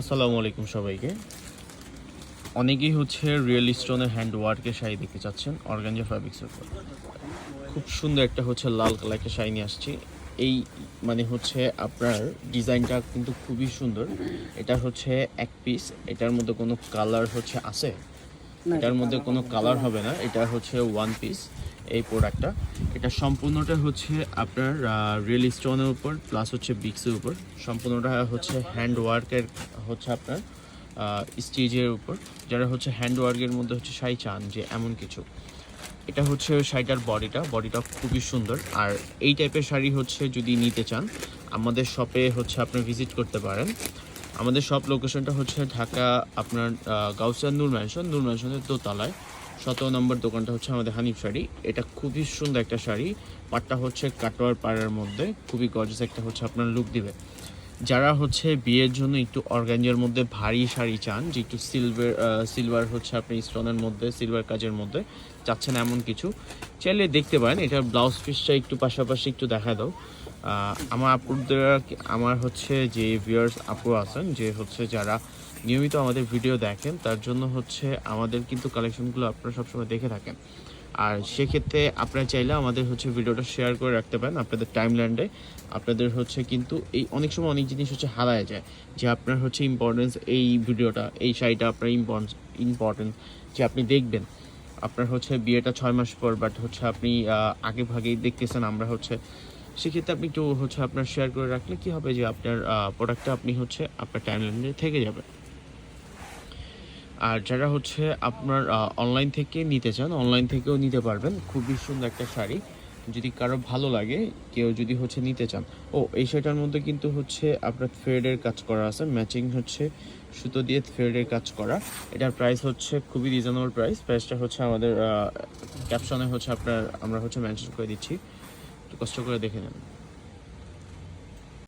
আসসালামু আলাইকুম সবাইকে। অনেকেই হচ্ছে রিয়েল স্টোনের হ্যান্ড ওয়ার্কের শাড়ি দেখতে চাচ্ছেন অর্গানজা ফ্যাব্রিক্সের উপর। খুব সুন্দর একটা হচ্ছে লাল কালার একটা শাড়ি নিয়ে আসছি। এই মানে হচ্ছে আপনার ডিজাইনটা কিন্তু খুবই সুন্দর। এটা হচ্ছে এক পিস, এটার মধ্যে কোনো কালার হচ্ছে আছে, এটার মধ্যে কোনো কালার হবে না। এটা হচ্ছে ওয়ান পিস এই প্রোডাক্টটা। এটা সম্পূর্ণটা হচ্ছে আপনার রিয়েল স্টোনের উপর প্লাস হচ্ছে বিক্সের উপর। সম্পূর্ণটা হচ্ছে হ্যান্ড ওয়ার্কের হচ্ছে আপনার স্টিচের উপর। যারা হচ্ছে হ্যান্ড ওয়ার্কের মধ্যে হচ্ছে শাড়ি চান যে এমন কিছু, এটা হচ্ছে শাড়িটার বডিটা খুবই সুন্দর। আর এই টাইপের শাড়ি হচ্ছে যদি নিতে চান আমাদের শপে হচ্ছে আপনি ভিজিট করতে পারেন। আমাদের শপ লোকেশনটা হচ্ছে ঢাকা আপনার গাউসিয়া নূর ম্যানশনের দোতলায় 17 নম্বর দোকানটা হচ্ছে আমাদের হানিফ শাড়ি। এটা খুবই সুন্দর একটা শাড়ি, পাটটা হচ্ছে কাটোয়ার পাড়ের মধ্যে খুবই গর্জিয়াস একটা হচ্ছে আপনার লুক দিবে। যারা হচ্ছে বিয়ের জন্য একটু অর্গানজার মধ্যে ভারী শাড়ি চান, যে একটু সিলভার হচ্ছে আপনি স্টোনের মধ্যে সিলভার কাজের মধ্যে চাচ্ছেন এমন কিছু, চাইলে দেখতে পারেন। এটার ব্লাউজ পিসটা একটু পাশাপাশি একটু দেখা দাও। আমার আপুদের, আমার হচ্ছে যে ভিউয়ার্স আপু আছেন যে হচ্ছে যারা নিয়মিত আমাদের ভিডিও দেখেন, তার জন্য হচ্ছে আমাদের কিন্তু কালেকশনগুলো আপনারা সবসময় দেখে থাকেন। আর সেক্ষেত্রে আপনারা চাইলে আমাদের হচ্ছে ভিডিওটা শেয়ার করে রাখতে পারেন আপনাদের টাইমলাইনে। আপনাদের হচ্ছে কিন্তু এই অনেক সময় অনেক জিনিস হচ্ছে হারায় যায়, যে আপনার হচ্ছে ইম্পর্টেন্স এই ভিডিওটা এই শাড়িটা আপনার ইম্পর্টেন্ট যে আপনি দেখবেন। আপনার হচ্ছে বিয়েটা 6 মাস পর, বাট হচ্ছে আপনি আগে ভাগেই দেখতেছেন আমরা হচ্ছে, সেক্ষেত্রে আপনি একটু হচ্ছে আপনার শেয়ার করে রাখলে কি হবে যে আপনার প্রোডাক্টটা আপনি হচ্ছে আপনার টাইমলাইনে থেকে যাবে। আর যারা হচ্ছে আপনার অনলাইন থেকে নিতে চান, অনলাইন থেকেও নিতে পারবেন। খুবই সুন্দর একটা শাড়ি, যদি কারো ভালো লাগে, কেউ যদি হচ্ছে নিতে চান। এই শাড়িটার মধ্যে কিন্তু হচ্ছে আপনার থ্রেডের কাজ করা আছে, ম্যাচিং হচ্ছে সুতো দিয়ে থ্রেডের কাজ করা। এটার প্রাইস হচ্ছে খুবই রিজনেবল প্রাইসটা হচ্ছে আমাদের ক্যাপশনে হচ্ছে আপনার আমরা হচ্ছে মেনশন করে দিচ্ছি, একটু কষ্ট করে দেখে নেন।